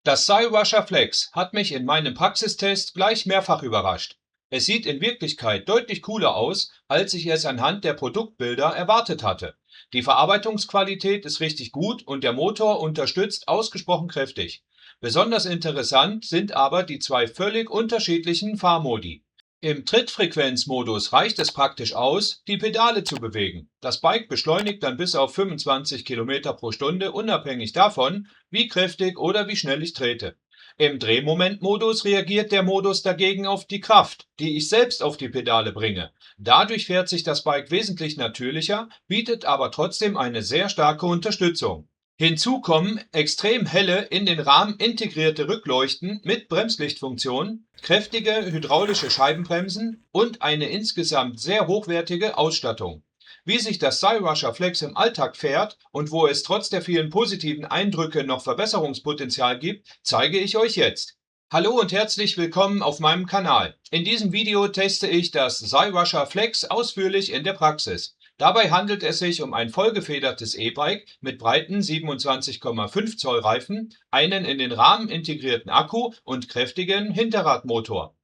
Das Cyrusher Flex hat mich in meinem Praxistest gleich mehrfach überrascht. Es sieht in Wirklichkeit deutlich cooler aus, als ich es anhand der Produktbilder erwartet hatte. Die Verarbeitungsqualität ist richtig gut und der Motor unterstützt ausgesprochen kräftig. Besonders interessant sind aber die zwei völlig unterschiedlichen Fahrmodi. Im Trittfrequenzmodus reicht es praktisch aus, die Pedale zu bewegen. Das Bike beschleunigt dann bis auf 25 Kilometer pro Stunde, unabhängig davon, wie kräftig oder wie schnell ich trete. Im Drehmomentmodus reagiert der Modus dagegen auf die Kraft, die ich selbst auf die Pedale bringe. Dadurch fährt sich das Bike wesentlich natürlicher, bietet aber trotzdem eine sehr starke Unterstützung. Hinzu kommen extrem helle, in den Rahmen integrierte Rückleuchten mit Bremslichtfunktion, kräftige hydraulische Scheibenbremsen und eine insgesamt sehr hochwertige Ausstattung. Wie sich das Cyrusher Flex im Alltag fährt und wo es trotz der vielen positiven Eindrücke noch Verbesserungspotenzial gibt, zeige ich euch jetzt. Hallo und herzlich willkommen auf meinem Kanal. In diesem Video teste ich das Cyrusher Flex ausführlich in der Praxis. Dabei handelt es sich um ein vollgefedertes E-Bike mit breiten 27,5 Zoll Reifen, einen in den Rahmen integrierten Akku und kräftigen Hinterradmotor.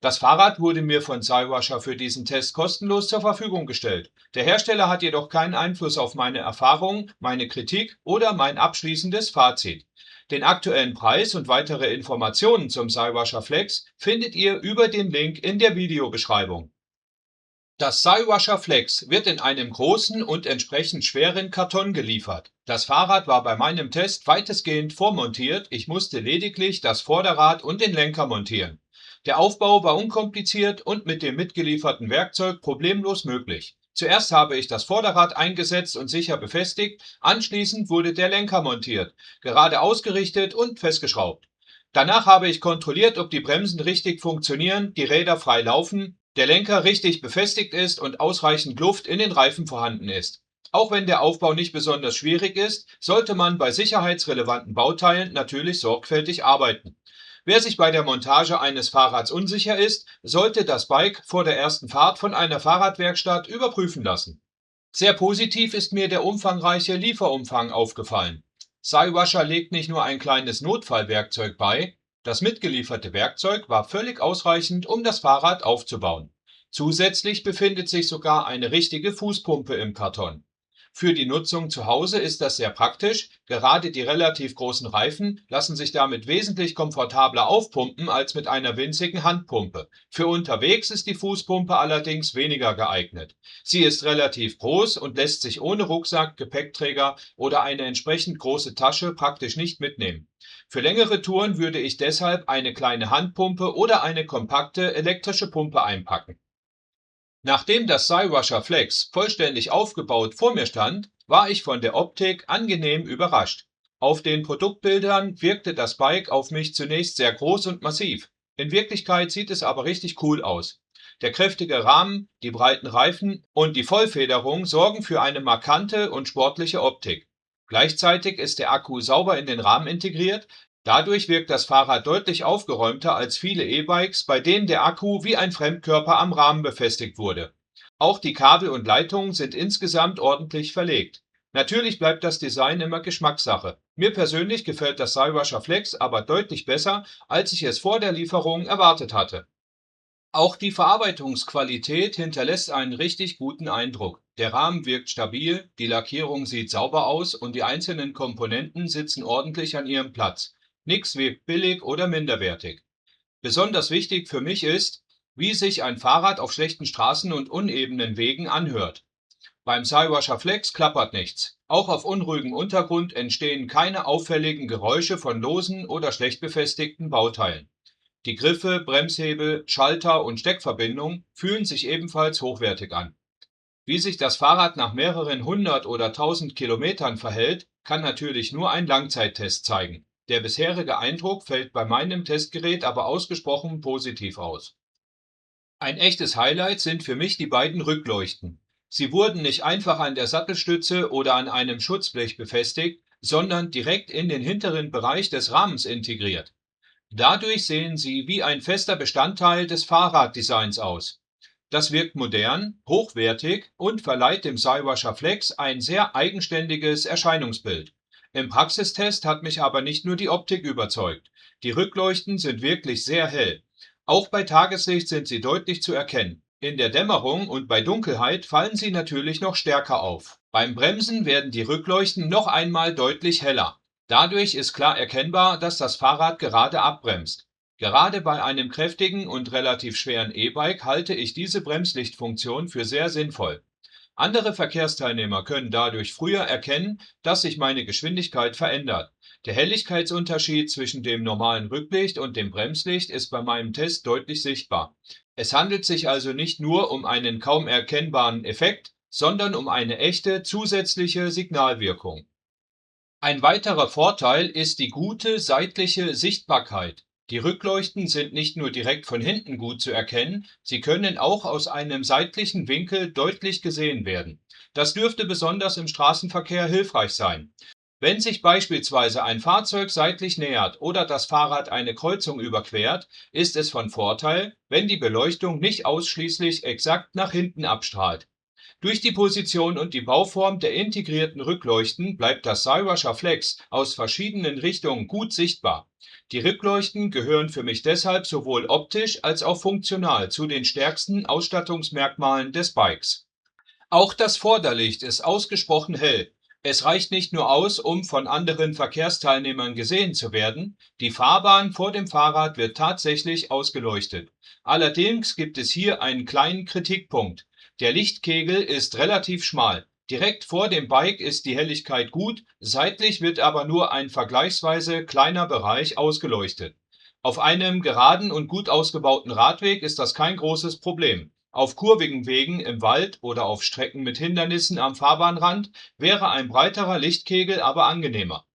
Das Fahrrad wurde mir von Cyrusher für diesen Test kostenlos zur Verfügung gestellt. Der Hersteller hat jedoch keinen Einfluss auf meine Erfahrungen, meine Kritik oder mein abschließendes Fazit. Den aktuellen Preis und weitere Informationen zum Cyrusher Flex findet ihr über den Link in der Videobeschreibung. Das Cyrusher Flex wird in einem großen und entsprechend schweren Karton geliefert. Das Fahrrad war bei meinem Test weitestgehend vormontiert, ich musste lediglich das Vorderrad und den Lenker montieren. Der Aufbau war unkompliziert und mit dem mitgelieferten Werkzeug problemlos möglich. Zuerst habe ich das Vorderrad eingesetzt und sicher befestigt, anschließend wurde der Lenker montiert, gerade ausgerichtet und festgeschraubt. Danach habe ich kontrolliert, ob die Bremsen richtig funktionieren, die Räder frei laufen, der Lenker richtig befestigt ist und ausreichend Luft in den Reifen vorhanden ist. Auch wenn der Aufbau nicht besonders schwierig ist, sollte man bei sicherheitsrelevanten Bauteilen natürlich sorgfältig arbeiten. Wer sich bei der Montage eines Fahrrads unsicher ist, sollte das Bike vor der ersten Fahrt von einer Fahrradwerkstatt überprüfen lassen. Sehr positiv ist mir der umfangreiche Lieferumfang aufgefallen. Cyrusher legt nicht nur ein kleines Notfallwerkzeug bei, das mitgelieferte Werkzeug war völlig ausreichend, um das Fahrrad aufzubauen. Zusätzlich befindet sich sogar eine richtige Fußpumpe im Karton. Für die Nutzung zu Hause ist das sehr praktisch, gerade die relativ großen Reifen lassen sich damit wesentlich komfortabler aufpumpen als mit einer winzigen Handpumpe. Für unterwegs ist die Fußpumpe allerdings weniger geeignet. Sie ist relativ groß und lässt sich ohne Rucksack, Gepäckträger oder eine entsprechend große Tasche praktisch nicht mitnehmen. Für längere Touren würde ich deshalb eine kleine Handpumpe oder eine kompakte elektrische Pumpe einpacken. Nachdem das Cyrusher Flex vollständig aufgebaut vor mir stand, war ich von der Optik angenehm überrascht. Auf den Produktbildern wirkte das Bike auf mich zunächst sehr groß und massiv. In Wirklichkeit sieht es aber richtig cool aus. Der kräftige Rahmen, die breiten Reifen und die Vollfederung sorgen für eine markante und sportliche Optik. Gleichzeitig ist der Akku sauber in den Rahmen integriert. Dadurch wirkt das Fahrrad deutlich aufgeräumter als viele E-Bikes, bei denen der Akku wie ein Fremdkörper am Rahmen befestigt wurde. Auch die Kabel und Leitungen sind insgesamt ordentlich verlegt. Natürlich bleibt das Design immer Geschmackssache. Mir persönlich gefällt das Cyrusher Flex aber deutlich besser, als ich es vor der Lieferung erwartet hatte. Auch die Verarbeitungsqualität hinterlässt einen richtig guten Eindruck. Der Rahmen wirkt stabil, die Lackierung sieht sauber aus und die einzelnen Komponenten sitzen ordentlich an ihrem Platz. Nix wirkt billig oder minderwertig. Besonders wichtig für mich ist, wie sich ein Fahrrad auf schlechten Straßen und unebenen Wegen anhört. Beim Cyrusher Flex klappert nichts. Auch auf unruhigem Untergrund entstehen keine auffälligen Geräusche von losen oder schlecht befestigten Bauteilen. Die Griffe, Bremshebel, Schalter und Steckverbindungen fühlen sich ebenfalls hochwertig an. Wie sich das Fahrrad nach mehreren hundert oder tausend Kilometern verhält, kann natürlich nur ein Langzeittest zeigen. Der bisherige Eindruck fällt bei meinem Testgerät aber ausgesprochen positiv aus. Ein echtes Highlight sind für mich die beiden Rückleuchten. Sie wurden nicht einfach an der Sattelstütze oder an einem Schutzblech befestigt, sondern direkt in den hinteren Bereich des Rahmens integriert. Dadurch sehen sie wie ein fester Bestandteil des Fahrraddesigns aus. Das wirkt modern, hochwertig und verleiht dem Cyrusher Flex ein sehr eigenständiges Erscheinungsbild. Im Praxistest hat mich aber nicht nur die Optik überzeugt. Die Rückleuchten sind wirklich sehr hell. Auch bei Tageslicht sind sie deutlich zu erkennen. In der Dämmerung und bei Dunkelheit fallen sie natürlich noch stärker auf. Beim Bremsen werden die Rückleuchten noch einmal deutlich heller. Dadurch ist klar erkennbar, dass das Fahrrad gerade abbremst. Gerade bei einem kräftigen und relativ schweren E-Bike halte ich diese Bremslichtfunktion für sehr sinnvoll. Andere Verkehrsteilnehmer können dadurch früher erkennen, dass sich meine Geschwindigkeit verändert. Der Helligkeitsunterschied zwischen dem normalen Rücklicht und dem Bremslicht ist bei meinem Test deutlich sichtbar. Es handelt sich also nicht nur um einen kaum erkennbaren Effekt, sondern um eine echte zusätzliche Signalwirkung. Ein weiterer Vorteil ist die gute seitliche Sichtbarkeit. Die Rückleuchten sind nicht nur direkt von hinten gut zu erkennen, sie können auch aus einem seitlichen Winkel deutlich gesehen werden. Das dürfte besonders im Straßenverkehr hilfreich sein. Wenn sich beispielsweise ein Fahrzeug seitlich nähert oder das Fahrrad eine Kreuzung überquert, ist es von Vorteil, wenn die Beleuchtung nicht ausschließlich exakt nach hinten abstrahlt. Durch die Position und die Bauform der integrierten Rückleuchten bleibt das Cyrusher Flex aus verschiedenen Richtungen gut sichtbar. Die Rückleuchten gehören für mich deshalb sowohl optisch als auch funktional zu den stärksten Ausstattungsmerkmalen des Bikes. Auch das Vorderlicht ist ausgesprochen hell. Es reicht nicht nur aus, um von anderen Verkehrsteilnehmern gesehen zu werden, die Fahrbahn vor dem Fahrrad wird tatsächlich ausgeleuchtet. Allerdings gibt es hier einen kleinen Kritikpunkt. Der Lichtkegel ist relativ schmal. Direkt vor dem Bike ist die Helligkeit gut, seitlich wird aber nur ein vergleichsweise kleiner Bereich ausgeleuchtet. Auf einem geraden und gut ausgebauten Radweg ist das kein großes Problem. Auf kurvigen Wegen im Wald oder auf Strecken mit Hindernissen am Fahrbahnrand wäre ein breiterer Lichtkegel aber angenehmer.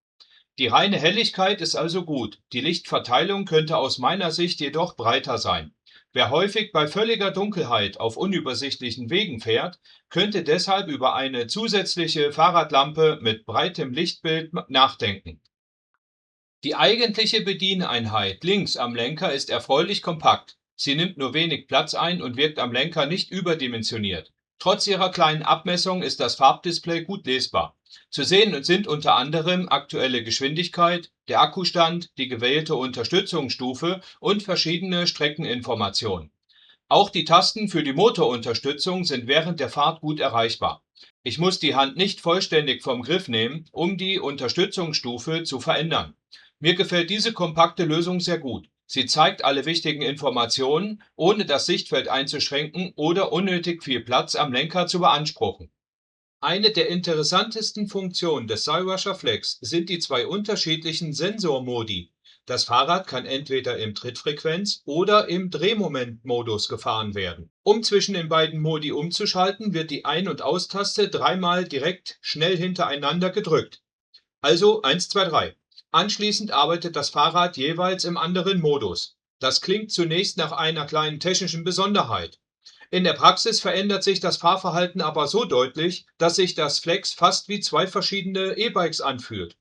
Die reine Helligkeit ist also gut, die Lichtverteilung könnte aus meiner Sicht jedoch breiter sein. Wer häufig bei völliger Dunkelheit auf unübersichtlichen Wegen fährt, könnte deshalb über eine zusätzliche Fahrradlampe mit breitem Lichtbild nachdenken. Die eigentliche Bedieneinheit links am Lenker ist erfreulich kompakt. Sie nimmt nur wenig Platz ein und wirkt am Lenker nicht überdimensioniert. Trotz ihrer kleinen Abmessung ist das Farbdisplay gut lesbar. Zu sehen sind unter anderem aktuelle Geschwindigkeit, der Akkustand, die gewählte Unterstützungsstufe und verschiedene Streckeninformationen. Auch die Tasten für die Motorunterstützung sind während der Fahrt gut erreichbar. Ich muss die Hand nicht vollständig vom Griff nehmen, um die Unterstützungsstufe zu verändern. Mir gefällt diese kompakte Lösung sehr gut. Sie zeigt alle wichtigen Informationen, ohne das Sichtfeld einzuschränken oder unnötig viel Platz am Lenker zu beanspruchen. Eine der interessantesten Funktionen des Cyrusher Flex sind die zwei unterschiedlichen Sensormodi. Das Fahrrad kann entweder im Trittfrequenz- oder im Drehmomentmodus gefahren werden. Um zwischen den beiden Modi umzuschalten, wird die Ein- und Austaste dreimal direkt schnell hintereinander gedrückt. Also 1, 2, 3. Anschließend arbeitet das Fahrrad jeweils im anderen Modus. Das klingt zunächst nach einer kleinen technischen Besonderheit. In der Praxis verändert sich das Fahrverhalten aber so deutlich, dass sich das Flex fast wie zwei verschiedene E-Bikes anfühlt.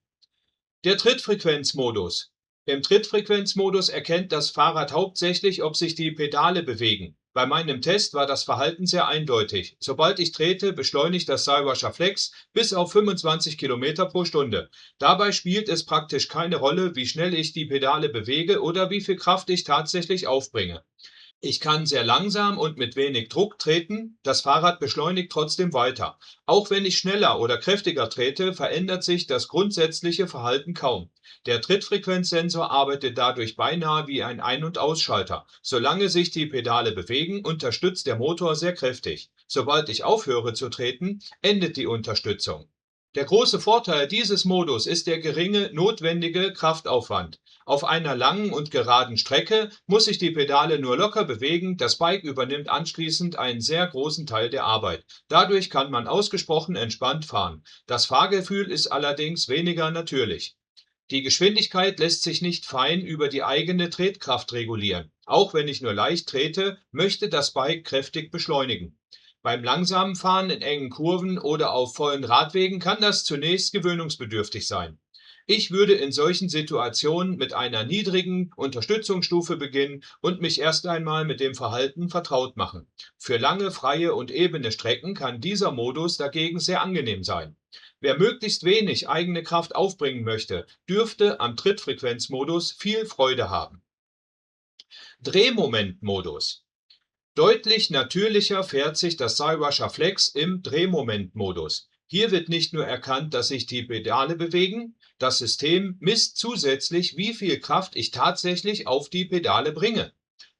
Der Trittfrequenzmodus. Im Trittfrequenzmodus erkennt das Fahrrad hauptsächlich, ob sich die Pedale bewegen. Bei meinem Test war das Verhalten sehr eindeutig. Sobald ich trete, beschleunigt das Cyrusher Flex bis auf 25 Kilometer pro Stunde. Dabei spielt es praktisch keine Rolle, wie schnell ich die Pedale bewege oder wie viel Kraft ich tatsächlich aufbringe. Ich kann sehr langsam und mit wenig Druck treten, das Fahrrad beschleunigt trotzdem weiter. Auch wenn ich schneller oder kräftiger trete, verändert sich das grundsätzliche Verhalten kaum. Der Trittfrequenzsensor arbeitet dadurch beinahe wie ein Ein- und Ausschalter. Solange sich die Pedale bewegen, unterstützt der Motor sehr kräftig. Sobald ich aufhöre zu treten, endet die Unterstützung. Der große Vorteil dieses Modus ist der geringe notwendige Kraftaufwand. Auf einer langen und geraden Strecke muss ich die Pedale nur locker bewegen, das Bike übernimmt anschließend einen sehr großen Teil der Arbeit. Dadurch kann man ausgesprochen entspannt fahren. Das Fahrgefühl ist allerdings weniger natürlich. Die Geschwindigkeit lässt sich nicht fein über die eigene Tretkraft regulieren. Auch wenn ich nur leicht trete, möchte das Bike kräftig beschleunigen. Beim langsamen Fahren in engen Kurven oder auf vollen Radwegen kann das zunächst gewöhnungsbedürftig sein. Ich würde in solchen Situationen mit einer niedrigen Unterstützungsstufe beginnen und mich erst einmal mit dem Verhalten vertraut machen. Für lange, freie und ebene Strecken kann dieser Modus dagegen sehr angenehm sein. Wer möglichst wenig eigene Kraft aufbringen möchte, dürfte am Trittfrequenzmodus viel Freude haben. Drehmomentmodus. Deutlich natürlicher fährt sich das Cyrusher Flex im Drehmomentmodus. Hier wird nicht nur erkannt, dass sich die Pedale bewegen, das System misst zusätzlich, wie viel Kraft ich tatsächlich auf die Pedale bringe.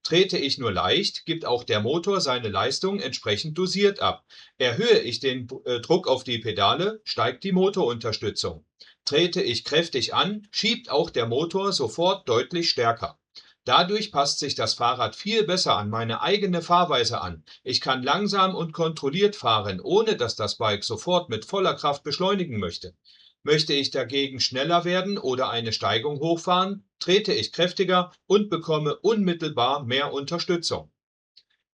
Trete ich nur leicht, gibt auch der Motor seine Leistung entsprechend dosiert ab. Erhöhe ich den Druck auf die Pedale, steigt die Motorunterstützung. Trete ich kräftig an, schiebt auch der Motor sofort deutlich stärker. Dadurch passt sich das Fahrrad viel besser an meine eigene Fahrweise an. Ich kann langsam und kontrolliert fahren, ohne dass das Bike sofort mit voller Kraft beschleunigen möchte. Möchte ich dagegen schneller werden oder eine Steigung hochfahren, trete ich kräftiger und bekomme unmittelbar mehr Unterstützung.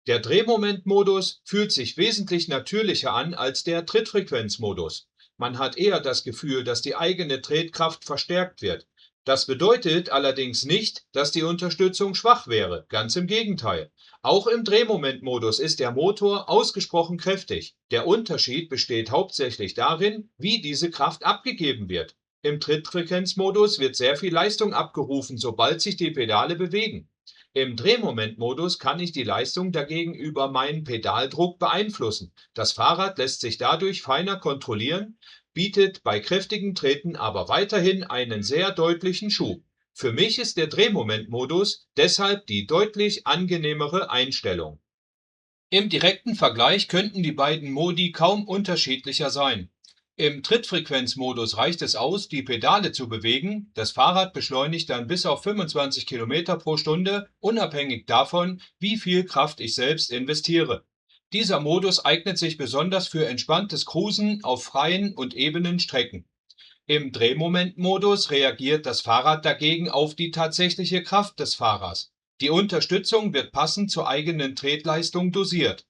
Der Drehmomentmodus fühlt sich wesentlich natürlicher an als der Trittfrequenzmodus. Man hat eher das Gefühl, dass die eigene Tretkraft verstärkt wird. Das bedeutet allerdings nicht, dass die Unterstützung schwach wäre, ganz im Gegenteil. Auch im Drehmomentmodus ist der Motor ausgesprochen kräftig. Der Unterschied besteht hauptsächlich darin, wie diese Kraft abgegeben wird. Im Trittfrequenzmodus wird sehr viel Leistung abgerufen, sobald sich die Pedale bewegen. Im Drehmomentmodus kann ich die Leistung dagegen über meinen Pedaldruck beeinflussen. Das Fahrrad lässt sich dadurch feiner kontrollieren, bietet bei kräftigen Treten aber weiterhin einen sehr deutlichen Schub. Für mich ist der Drehmomentmodus deshalb die deutlich angenehmere Einstellung. Im direkten Vergleich könnten die beiden Modi kaum unterschiedlicher sein. Im Trittfrequenzmodus reicht es aus, die Pedale zu bewegen, das Fahrrad beschleunigt dann bis auf 25 km pro Stunde, unabhängig davon, wie viel Kraft ich selbst investiere. Dieser Modus eignet sich besonders für entspanntes Cruisen auf freien und ebenen Strecken. Im Drehmomentmodus reagiert das Fahrrad dagegen auf die tatsächliche Kraft des Fahrers. Die Unterstützung wird passend zur eigenen Tretleistung dosiert.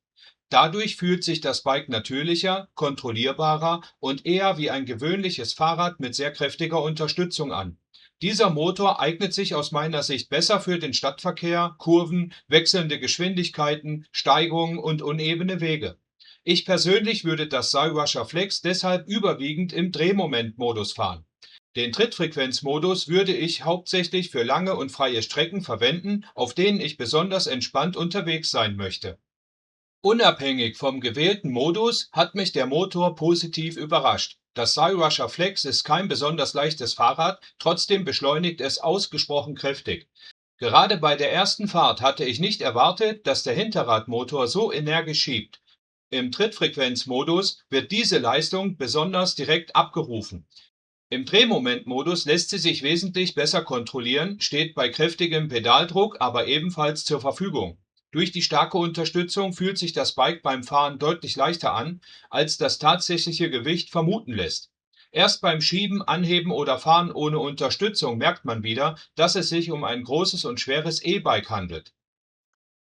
Dadurch fühlt sich das Bike natürlicher, kontrollierbarer und eher wie ein gewöhnliches Fahrrad mit sehr kräftiger Unterstützung an. Dieser Motor eignet sich aus meiner Sicht besser für den Stadtverkehr, Kurven, wechselnde Geschwindigkeiten, Steigungen und unebene Wege. Ich persönlich würde das Cyrusher Flex deshalb überwiegend im Drehmomentmodus fahren. Den Trittfrequenzmodus würde ich hauptsächlich für lange und freie Strecken verwenden, auf denen ich besonders entspannt unterwegs sein möchte. Unabhängig vom gewählten Modus hat mich der Motor positiv überrascht. Das Cyrusher Flex ist kein besonders leichtes Fahrrad, trotzdem beschleunigt es ausgesprochen kräftig. Gerade bei der ersten Fahrt hatte ich nicht erwartet, dass der Hinterradmotor so energisch schiebt. Im Trittfrequenzmodus wird diese Leistung besonders direkt abgerufen. Im Drehmomentmodus lässt sie sich wesentlich besser kontrollieren, steht bei kräftigem Pedaldruck aber ebenfalls zur Verfügung. Durch die starke Unterstützung fühlt sich das Bike beim Fahren deutlich leichter an, als das tatsächliche Gewicht vermuten lässt. Erst beim Schieben, Anheben oder Fahren ohne Unterstützung merkt man wieder, dass es sich um ein großes und schweres E-Bike handelt.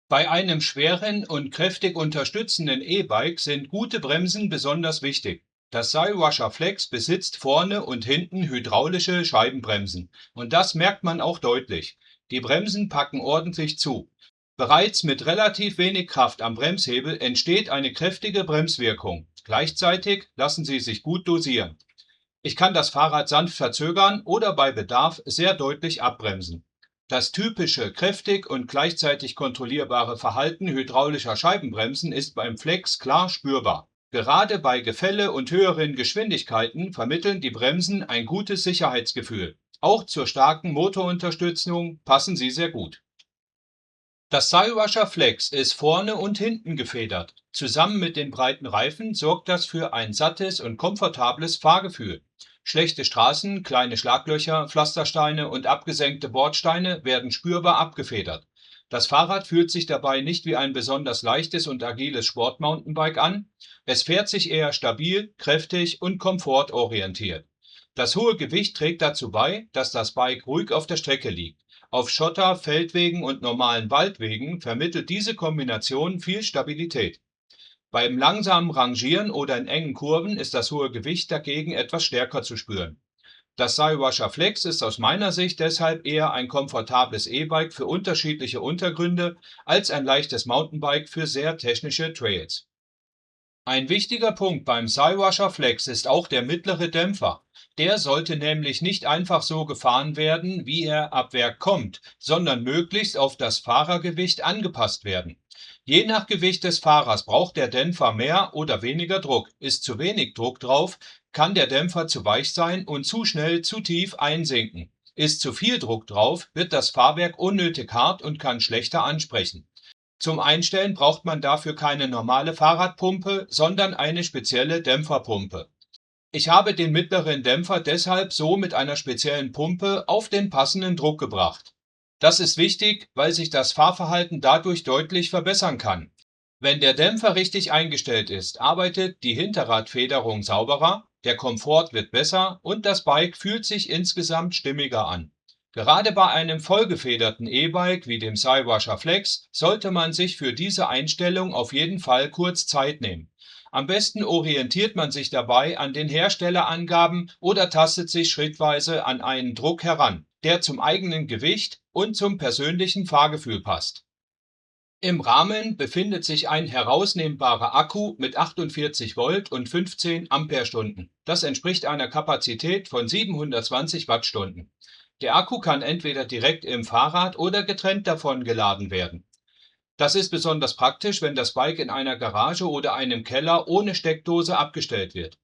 Bei einem schweren und kräftig unterstützenden E-Bike sind gute Bremsen besonders wichtig. Das Cyrusher Flex besitzt vorne und hinten hydraulische Scheibenbremsen und das merkt man auch deutlich. Die Bremsen packen ordentlich zu. Bereits mit relativ wenig Kraft am Bremshebel entsteht eine kräftige Bremswirkung. Gleichzeitig lassen sie sich gut dosieren. Ich kann das Fahrrad sanft verzögern oder bei Bedarf sehr deutlich abbremsen. Das typische, kräftig und gleichzeitig kontrollierbare Verhalten hydraulischer Scheibenbremsen ist beim Flex klar spürbar. Gerade bei Gefälle und höheren Geschwindigkeiten vermitteln die Bremsen ein gutes Sicherheitsgefühl. Auch zur starken Motorunterstützung passen sie sehr gut. Das Cyrusher Flex ist vorne und hinten gefedert. Zusammen mit den breiten Reifen sorgt das für ein sattes und komfortables Fahrgefühl. Schlechte Straßen, kleine Schlaglöcher, Pflastersteine und abgesenkte Bordsteine werden spürbar abgefedert. Das Fahrrad fühlt sich dabei nicht wie ein besonders leichtes und agiles Sportmountainbike an. Es fährt sich eher stabil, kräftig und komfortorientiert. Das hohe Gewicht trägt dazu bei, dass das Bike ruhig auf der Strecke liegt. Auf Schotter, Feldwegen und normalen Waldwegen vermittelt diese Kombination viel Stabilität. Beim langsamen Rangieren oder in engen Kurven ist das hohe Gewicht dagegen etwas stärker zu spüren. Das Cyrusher Flex ist aus meiner Sicht deshalb eher ein komfortables E-Bike für unterschiedliche Untergründe als ein leichtes Mountainbike für sehr technische Trails. Ein wichtiger Punkt beim Cywasher Flex ist auch der mittlere Dämpfer. Der sollte nämlich nicht einfach so gefahren werden, wie er ab Werk kommt, sondern möglichst auf das Fahrergewicht angepasst werden. Je nach Gewicht des Fahrers braucht der Dämpfer mehr oder weniger Druck. Ist zu wenig Druck drauf, kann der Dämpfer zu weich sein und zu schnell zu tief einsinken. Ist zu viel Druck drauf, wird das Fahrwerk unnötig hart und kann schlechter ansprechen. Zum Einstellen braucht man dafür keine normale Fahrradpumpe, sondern eine spezielle Dämpferpumpe. Ich habe den mittleren Dämpfer deshalb so mit einer speziellen Pumpe auf den passenden Druck gebracht. Das ist wichtig, weil sich das Fahrverhalten dadurch deutlich verbessern kann. Wenn der Dämpfer richtig eingestellt ist, arbeitet die Hinterradfederung sauberer, der Komfort wird besser und das Bike fühlt sich insgesamt stimmiger an. Gerade bei einem vollgefederten E-Bike wie dem Cywasher Flex sollte man sich für diese Einstellung auf jeden Fall kurz Zeit nehmen. Am besten orientiert man sich dabei an den Herstellerangaben oder tastet sich schrittweise an einen Druck heran, der zum eigenen Gewicht und zum persönlichen Fahrgefühl passt. Im Rahmen befindet sich ein herausnehmbarer Akku mit 48 Volt und 15 Ampere-Stunden. Das entspricht einer Kapazität von 720 Wattstunden. Der Akku kann entweder direkt im Fahrrad oder getrennt davon geladen werden. Das ist besonders praktisch, wenn das Bike in einer Garage oder einem Keller ohne Steckdose abgestellt wird.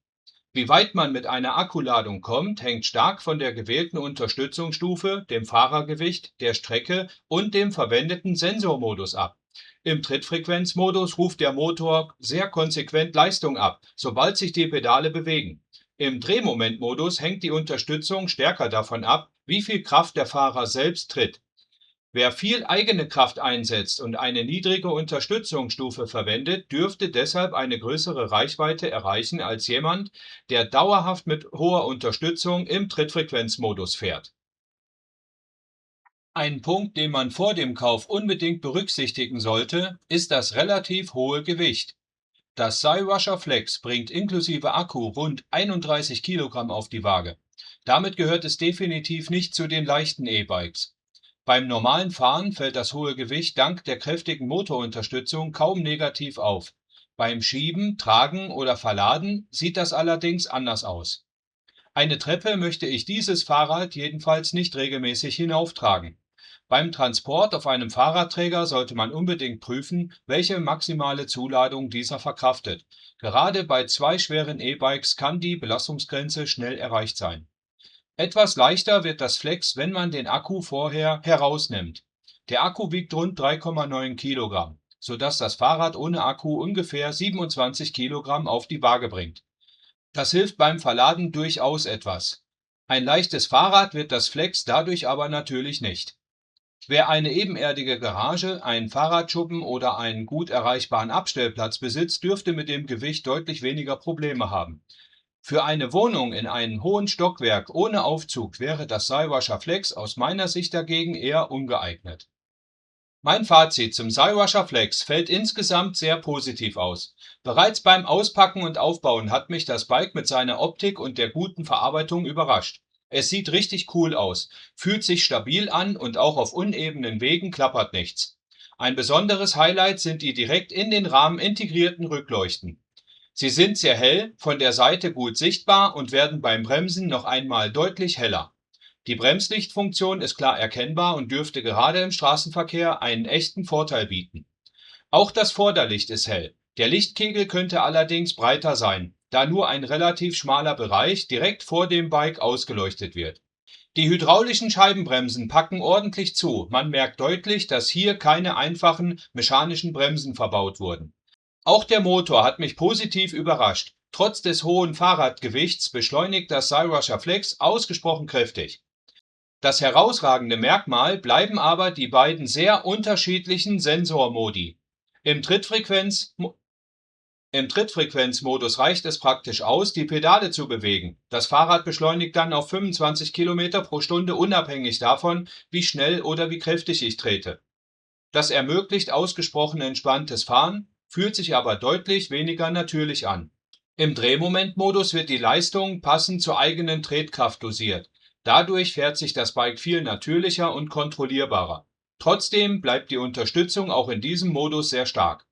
Wie weit man mit einer Akkuladung kommt, hängt stark von der gewählten Unterstützungsstufe, dem Fahrergewicht, der Strecke und dem verwendeten Sensormodus ab. Im Trittfrequenzmodus ruft der Motor sehr konsequent Leistung ab, sobald sich die Pedale bewegen. Im Drehmomentmodus hängt die Unterstützung stärker davon ab, wie viel Kraft der Fahrer selbst tritt. Wer viel eigene Kraft einsetzt und eine niedrige Unterstützungsstufe verwendet, dürfte deshalb eine größere Reichweite erreichen als jemand, der dauerhaft mit hoher Unterstützung im Trittfrequenzmodus fährt. Ein Punkt, den man vor dem Kauf unbedingt berücksichtigen sollte, ist das relativ hohe Gewicht. Das Cywasher Flex bringt inklusive Akku rund 31 Kilogramm auf die Waage. Damit gehört es definitiv nicht zu den leichten E-Bikes. Beim normalen Fahren fällt das hohe Gewicht dank der kräftigen Motorunterstützung kaum negativ auf. Beim Schieben, Tragen oder Verladen sieht das allerdings anders aus. Eine Treppe möchte ich dieses Fahrrad jedenfalls nicht regelmäßig hinauftragen. Beim Transport auf einem Fahrradträger sollte man unbedingt prüfen, welche maximale Zuladung dieser verkraftet. Gerade bei zwei schweren E-Bikes kann die Belastungsgrenze schnell erreicht sein. Etwas leichter wird das Flex, wenn man den Akku vorher herausnimmt. Der Akku wiegt rund 3,9 Kilogramm, sodass das Fahrrad ohne Akku ungefähr 27 Kilogramm auf die Waage bringt. Das hilft beim Verladen durchaus etwas. Ein leichtes Fahrrad wird das Flex dadurch aber natürlich nicht. Wer eine ebenerdige Garage, einen Fahrradschuppen oder einen gut erreichbaren Abstellplatz besitzt, dürfte mit dem Gewicht deutlich weniger Probleme haben. Für eine Wohnung in einem hohen Stockwerk ohne Aufzug wäre das Cywasher Flex aus meiner Sicht dagegen eher ungeeignet. Mein Fazit zum Cywasher Flex fällt insgesamt sehr positiv aus. Bereits beim Auspacken und Aufbauen hat mich das Bike mit seiner Optik und der guten Verarbeitung überrascht. Es sieht richtig cool aus, fühlt sich stabil an und auch auf unebenen Wegen klappert nichts. Ein besonderes Highlight sind die direkt in den Rahmen integrierten Rückleuchten. Sie sind sehr hell, von der Seite gut sichtbar und werden beim Bremsen noch einmal deutlich heller. Die Bremslichtfunktion ist klar erkennbar und dürfte gerade im Straßenverkehr einen echten Vorteil bieten. Auch das Vorderlicht ist hell. Der Lichtkegel könnte allerdings breiter sein, da nur ein relativ schmaler Bereich direkt vor dem Bike ausgeleuchtet wird. Die hydraulischen Scheibenbremsen packen ordentlich zu. Man merkt deutlich, dass hier keine einfachen mechanischen Bremsen verbaut wurden. Auch der Motor hat mich positiv überrascht. Trotz des hohen Fahrradgewichts beschleunigt das Cywasher Flex ausgesprochen kräftig. Das herausragende Merkmal bleiben aber die beiden sehr unterschiedlichen Sensormodi. Im Trittfrequenzmodus reicht es praktisch aus, die Pedale zu bewegen. Das Fahrrad beschleunigt dann auf 25 Kilometer pro Stunde unabhängig davon, wie schnell oder wie kräftig ich trete. Das ermöglicht ausgesprochen entspanntes Fahren, fühlt sich aber deutlich weniger natürlich an. Im Drehmomentmodus wird die Leistung passend zur eigenen Tretkraft dosiert. Dadurch fährt sich das Bike viel natürlicher und kontrollierbarer. Trotzdem bleibt die Unterstützung auch in diesem Modus sehr stark.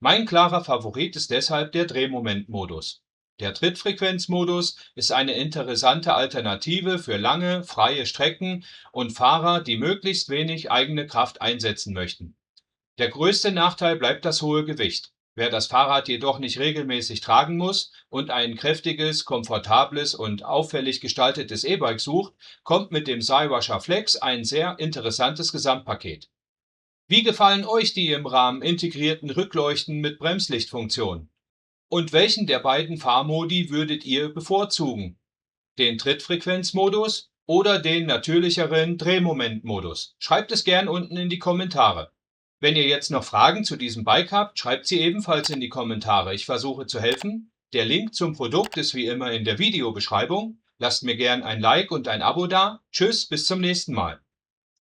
Mein klarer Favorit ist deshalb der Drehmomentmodus. Der Trittfrequenzmodus ist eine interessante Alternative für lange, freie Strecken und Fahrer, die möglichst wenig eigene Kraft einsetzen möchten. Der größte Nachteil bleibt das hohe Gewicht. Wer das Fahrrad jedoch nicht regelmäßig tragen muss und ein kräftiges, komfortables und auffällig gestaltetes E-Bike sucht, kommt mit dem Cywasher Flex ein sehr interessantes Gesamtpaket. Wie gefallen euch die im Rahmen integrierten Rückleuchten mit Bremslichtfunktion? Und welchen der beiden Fahrmodi würdet ihr bevorzugen? Den Trittfrequenzmodus oder den natürlicheren Drehmomentmodus? Schreibt es gern unten in die Kommentare. Wenn ihr jetzt noch Fragen zu diesem Bike habt, schreibt sie ebenfalls in die Kommentare. Ich versuche zu helfen. Der Link zum Produkt ist wie immer in der Videobeschreibung. Lasst mir gern ein Like und ein Abo da. Tschüss, bis zum nächsten Mal.